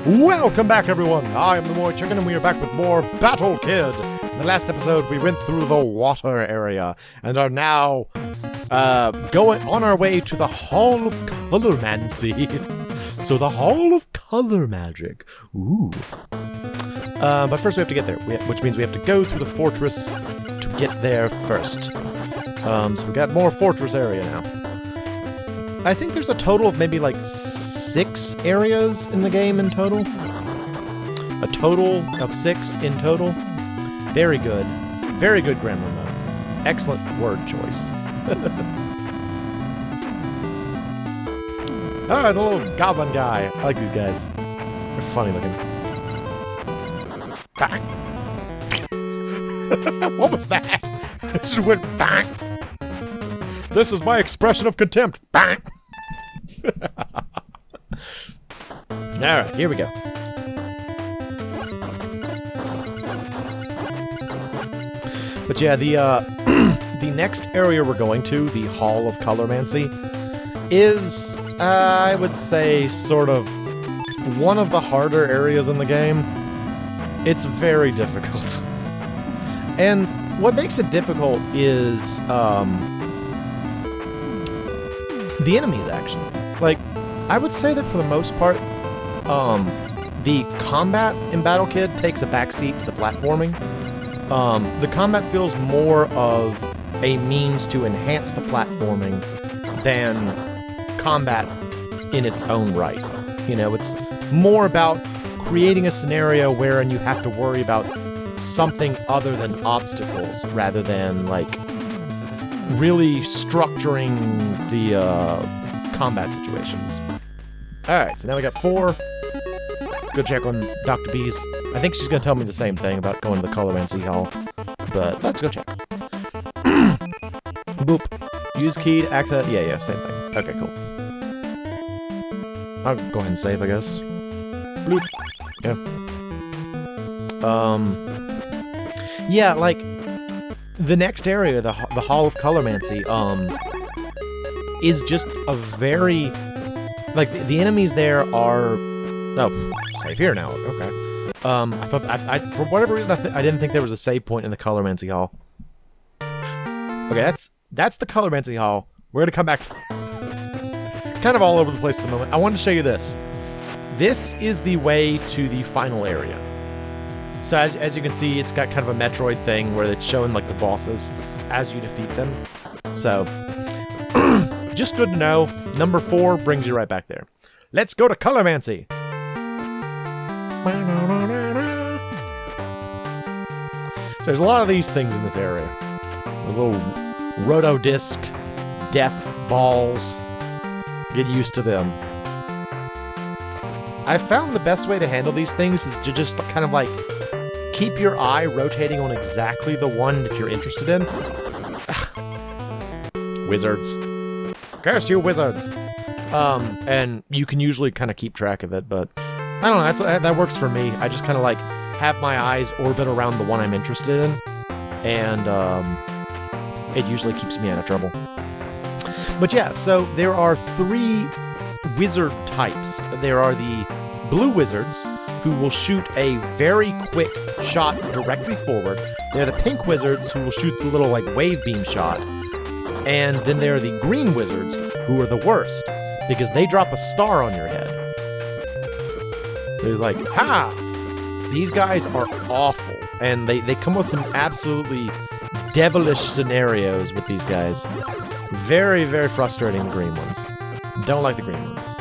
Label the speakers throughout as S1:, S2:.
S1: Welcome back, everyone. I am the MoeChicken, and we are back with more Battle Kid. In the last episode, we went through the water area, and are now going on our way to the Hall of Colormancy. So the Hall of Color Magic. Ooh. But first we have to get there, which means we have to go through the fortress to get there first. So we got more fortress area now. I think there's a total of maybe like 6 areas in the game in total. A total of 6 in total. Very good. Very good grammar mode. Excellent word choice. Oh, there's a little goblin guy. I like these guys. They're funny looking. Bang! What was that? It just went bang! This is my expression of contempt. Bang! Alright, here we go. But yeah, the the next area we're going to, the Hall of Colormancy, is, I would say, sort of one of the harder areas in the game. It's very difficult. And what makes it difficult is, the enemies, actually. Like, I would say that for the most part, the combat in Battle Kid takes a backseat to the platforming. The combat feels more of a means to enhance the platforming than combat in its own right. You know, it's more about creating a scenario wherein you have to worry about something other than obstacles, rather than, like, really structuring the combat situations. Alright, so now we got 4. Go check on Dr. B's. I think she's going to tell me the same thing about going to the Colormancy Hall. But let's go check. Boop. Use key to access... Yeah, same thing. Okay, cool. I'll go ahead and save, I guess. Bloop. Yeah. Yeah, like, the next area, the Hall of Colormancy, is just a very... Like, the enemies there are... Oh, save here now. Okay. I thought... for whatever reason, I didn't think there was a save point in the Colormancy Hall. Okay, that's the Colormancy Hall. We're gonna come back to... Kind of all over the place at the moment. I wanted to show you this. This is the way to the final area. So as you can see, it's got kind of a Metroid thing where it's showing, like, the bosses as you defeat them. So, just good to know. Number 4 brings you right back there. Let's go to Colormancy! So there's a lot of these things in this area. The little Rotodisc death balls. Get used to them. I've found the best way to handle these things is to just kind of, like, keep your eye rotating on exactly the one that you're interested in. Wizards. Curse you, wizards! And you can usually kind of keep track of it, but I don't know, that works for me. I just kind of, like, have my eyes orbit around the one I'm interested in, and it usually keeps me out of trouble. But yeah, so there are 3 wizard types. There are the blue wizards, who will shoot a very quick shot directly forward. They're the pink wizards, who will shoot the little, like, wave beam shot. And then there are the green wizards, who are the worst, because they drop a star on your head. There's like, ha! These guys are awful, and they come with some absolutely devilish scenarios with these guys. Very, very frustrating, the green ones. Don't like the green ones.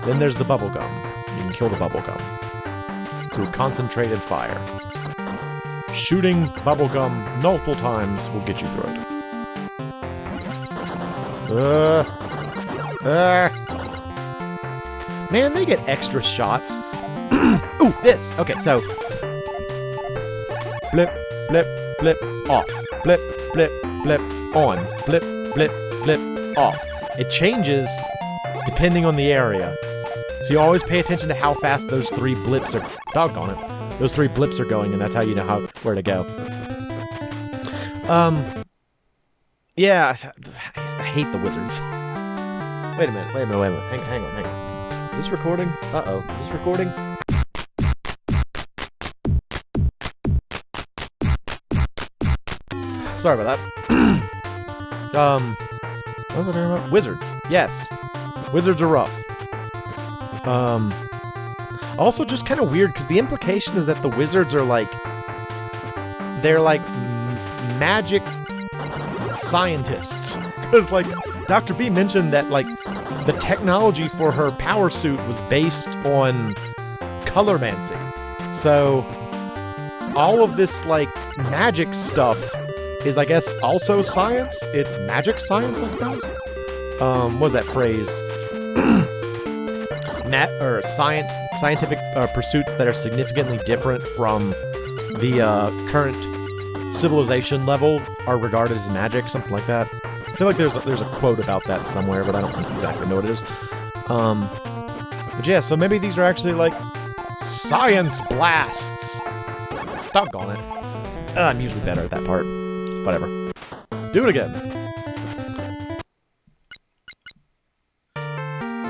S1: Then there's the bubblegum. You can kill the bubblegum through concentrated fire. Shooting bubblegum multiple times will get you through it. Man, they get extra shots. Ooh, this! Okay, so... Blip, blip, blip, off. Blip, blip, blip, on. Blip, blip, blip, off. It changes depending on the area. So you always pay attention to how fast those 3 blips are... Doggone it. Those 3 blips are going, and that's how you know where to go. Yeah, I hate the wizards. Wait a minute. Hang on. Is this recording? Uh-oh. Is this recording? Sorry about that. What was I talking about? Wizards. Yes. Wizards are rough. Also just kind of weird, because the implication is that the wizards are like... They're like magic scientists. Because, like, Dr. B mentioned that, like, the technology for her power suit was based on colormancy. So, all of this, like, magic stuff is, I guess, also science. It's magic science, I suppose. What was that phrase? Scientific pursuits that are significantly different from the current civilization level are regarded as magic, something like that. I feel like there's a quote about that somewhere, but I don't exactly know what it is. But yeah, so maybe these are actually like science blasts. Doggone it. I'm usually better at that part. Whatever. Do it again.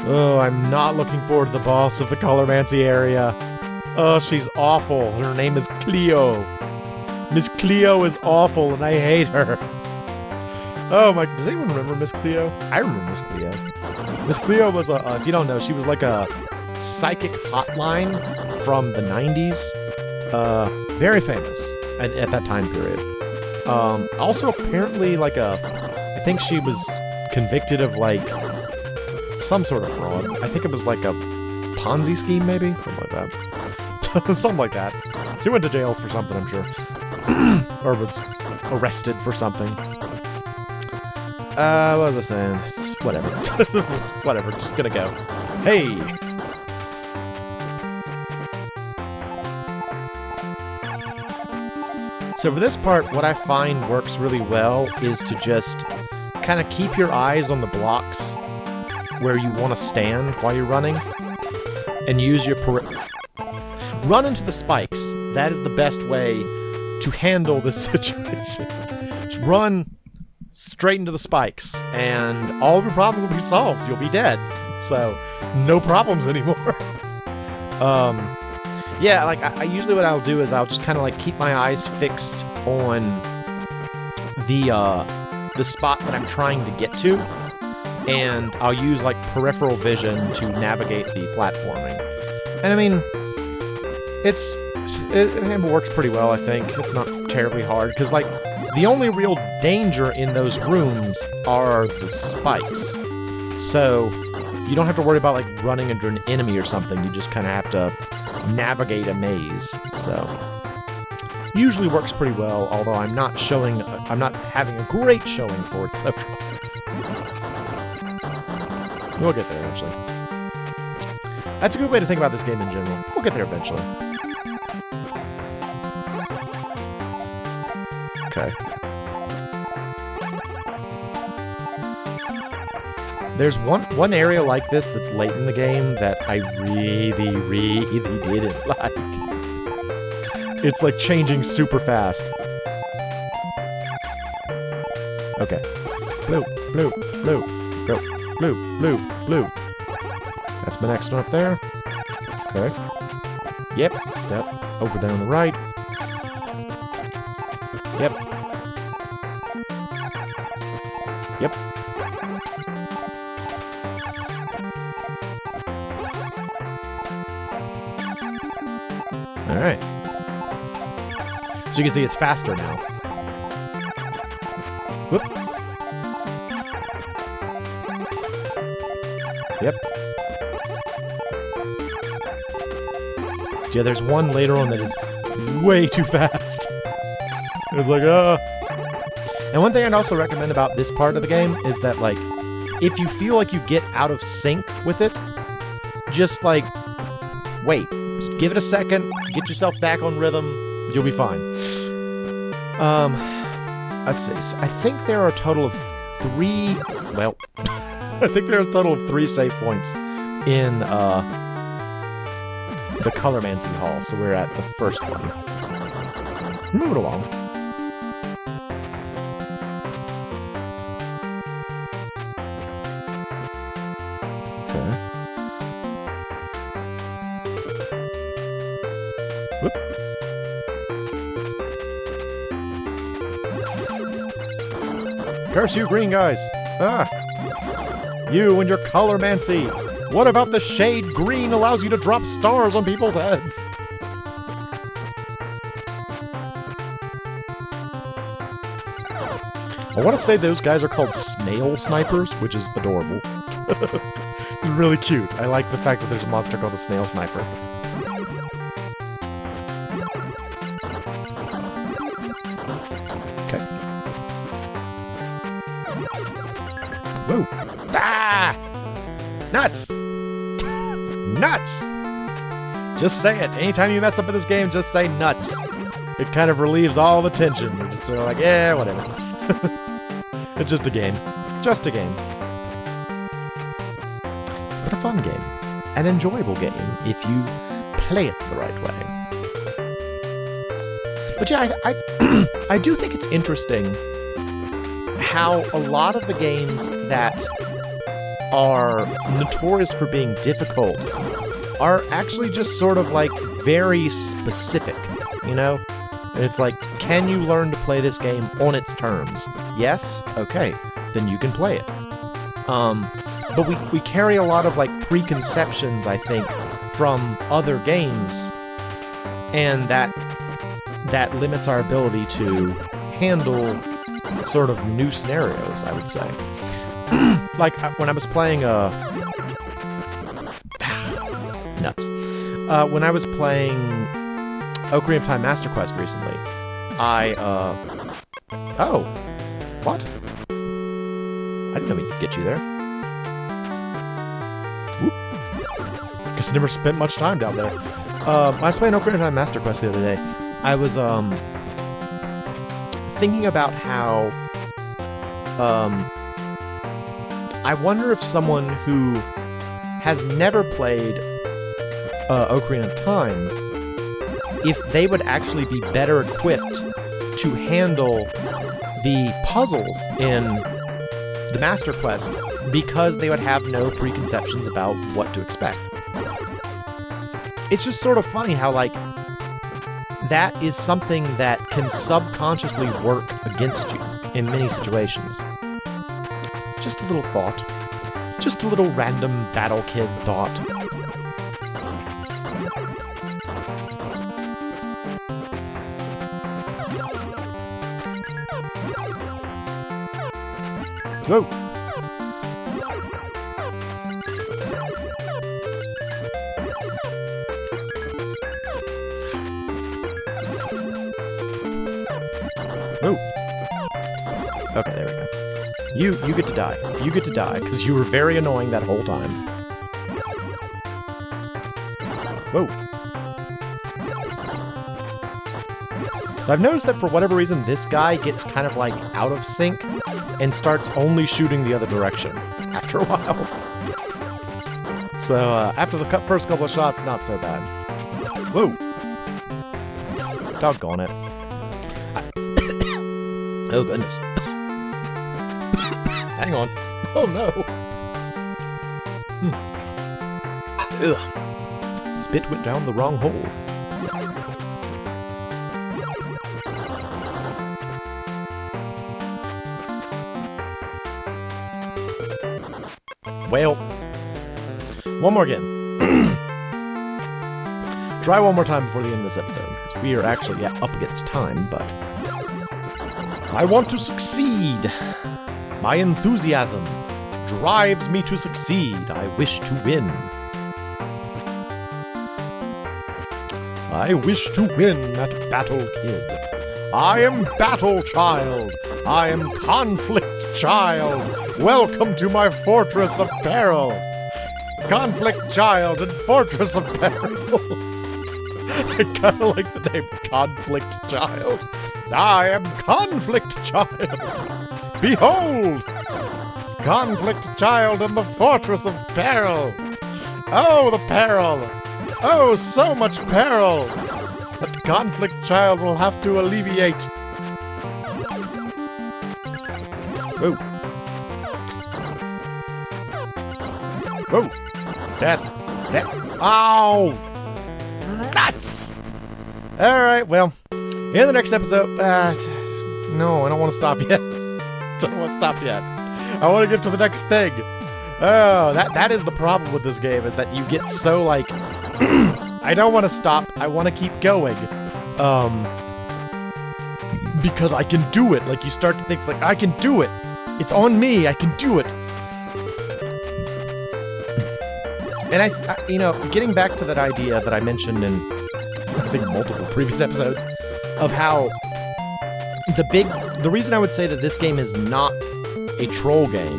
S1: Oh, I'm not looking forward to the boss of the Colormancy area. Oh, she's awful. Her name is Cleo. Miss Cleo is awful, and I hate her. Oh my... Does anyone remember Miss Cleo? I remember Miss Cleo. Miss Cleo was a... if you don't know, she was like a psychic hotline from the 90s. Very famous at that time period. Also, apparently, like a... I think she was convicted of, like... some sort of fraud. I think it was like a Ponzi scheme, maybe? Something like that. Something like that. She went to jail for something, I'm sure. Or was arrested for something. What was I saying? Whatever. Whatever, just gonna go. Hey! So for this part, what I find works really well is to just kind of keep your eyes on the blocks where you want to stand while you're running, and use your run into the spikes. That is the best way to handle this situation. Just run straight into the spikes, and all of your problems will be solved. You'll be dead. So, no problems anymore. Yeah, like, I usually what I'll do is I'll just kind of, like, keep my eyes fixed on the spot that I'm trying to get to, and I'll use, like, peripheral vision to navigate the platforming. And, I mean, it works pretty well, I think. It's not terribly hard, because, like, the only real danger in those rooms are the spikes. So, you don't have to worry about, like, running into an enemy or something. You just kind of have to navigate a maze. So, usually works pretty well, although I'm not having a great showing for it so far. We'll get there eventually. That's a good way to think about this game in general. We'll get there eventually. Okay. There's one area like this that's late in the game that I really didn't like. It's like changing super fast. Okay. Blue, blue, blue, blue. Blue, blue, blue. That's my next one up there. Okay. Yep. Yep. Over there on the right. Yep. Yep. Alright. So you can see it's faster now. Whoop. Yep. Yeah, there's one later on that is way too fast. It's like, And one thing I'd also recommend about this part of the game is that, like, if you feel like you get out of sync with it, just, like, wait. Just give it a second, get yourself back on rhythm, you'll be fine. Let's see. So I think there are a total of 3... Well... I think there's a total of 3 save points in the Colormancy Hall, so we're at the first one. Move it along. Okay. Whoop. Curse you, green guys! Ah! You and your colormancy! What about the shade green allows you to drop stars on people's heads? I want to say those guys are called snail snipers, which is adorable. It's really cute. I like the fact that there's a monster called a snail sniper. Okay. Whoa! Ah! Nuts! Nuts! Just say it. Anytime you mess up in this game, just say nuts. It kind of relieves all the tension. You're just sort of like, yeah, whatever. It's just a game. Just a game. But a fun game. An enjoyable game if you play it the right way. But yeah, I do think it's interesting how a lot of the games that are notorious for being difficult are actually just sort of like very specific, you know? It's like, can you learn to play this game on its terms? Yes? Okay. Then you can play it. But we carry a lot of like preconceptions, I think, from other games, and that limits our ability to handle sort of new scenarios, I would say. Like when I was playing nuts. When I was playing Ocarina of Time Master Quest recently, oh, what? I didn't know we could get you there. Whoop. Guess I never spent much time down there. I was playing Ocarina of Time Master Quest the other day. I was thinking about how I wonder if someone who has never played Ocarina of Time, if they would actually be better equipped to handle the puzzles in the Master Quest because they would have no preconceptions about what to expect. It's just sort of funny how, like, that is something that can subconsciously work against you in many situations. Just a little thought. Just a little random Battle Kid thought. Whoa! Whoa! Okay, there we go. You get to die. You get to die, because you were very annoying that whole time. Whoa! So I've noticed that for whatever reason, this guy gets kind of like out of sync and starts only shooting the other direction after a while. So after the first couple of shots, not so bad. Whoa! Doggone it. Oh goodness. Hang on. Oh no! Ugh. Spit went down the wrong hole. Well, one more again. Try one more time before the end of this episode, because we are actually up against time, but I want to succeed. My enthusiasm drives me to succeed. I wish to win. I wish to win at Battle Kid. I am Battle Child. I am Conflict Child. Welcome to my Fortress of Peril. Conflict Child and Fortress of Peril. I kind of like the name Conflict Child. I am Conflict Child. Behold! Conflict Child in the Fortress of Peril. Oh, the peril. Oh, so much peril that Conflict Child will have to alleviate. Whoa. Whoa. Death. Death. Ow! Nuts! Alright, well, in the next episode... no, I don't want to stop yet. Don't want to stop yet. I want to get to the next thing. Oh, that is the problem with this game, is that you get so, like, I don't want to stop, I want to keep going. Because I can do it. Like, you start to think, like, I can do it. It's on me, I can do it. And I you know, getting back to that idea that I mentioned in, I think, multiple previous episodes, of how the reason I would say that this game is not a troll game,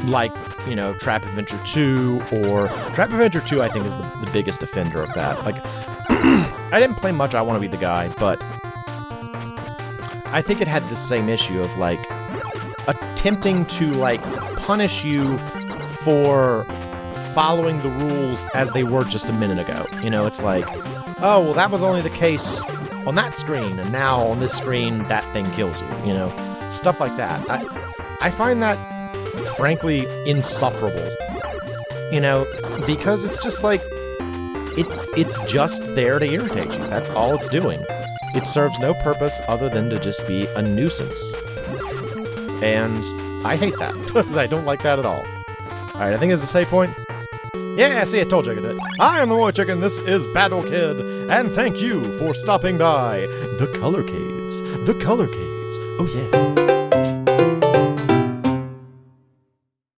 S1: like, you know, Trap Adventure 2, or Trap Adventure 2 I think is the biggest offender of that. Like, I didn't play much I Want to Be the Guy, but I think it had the same issue of, like, attempting to, like, punish you for following the rules as they were just a minute ago. You know, it's like, oh, well, that was only the case on that screen, and now on this screen, that thing kills you, you know? Stuff like that. I find that, frankly, insufferable. You know, because it's just like, it's just there to irritate you. That's all it's doing. It serves no purpose other than to just be a nuisance. And I hate that, because I don't like that at all. Alright, I think it's a save point. Yeah, see, I told you I could do it. I am the MoeChicken, this is Battle Kid, and thank you for stopping by the Color Caves. The Color Caves. Oh yeah.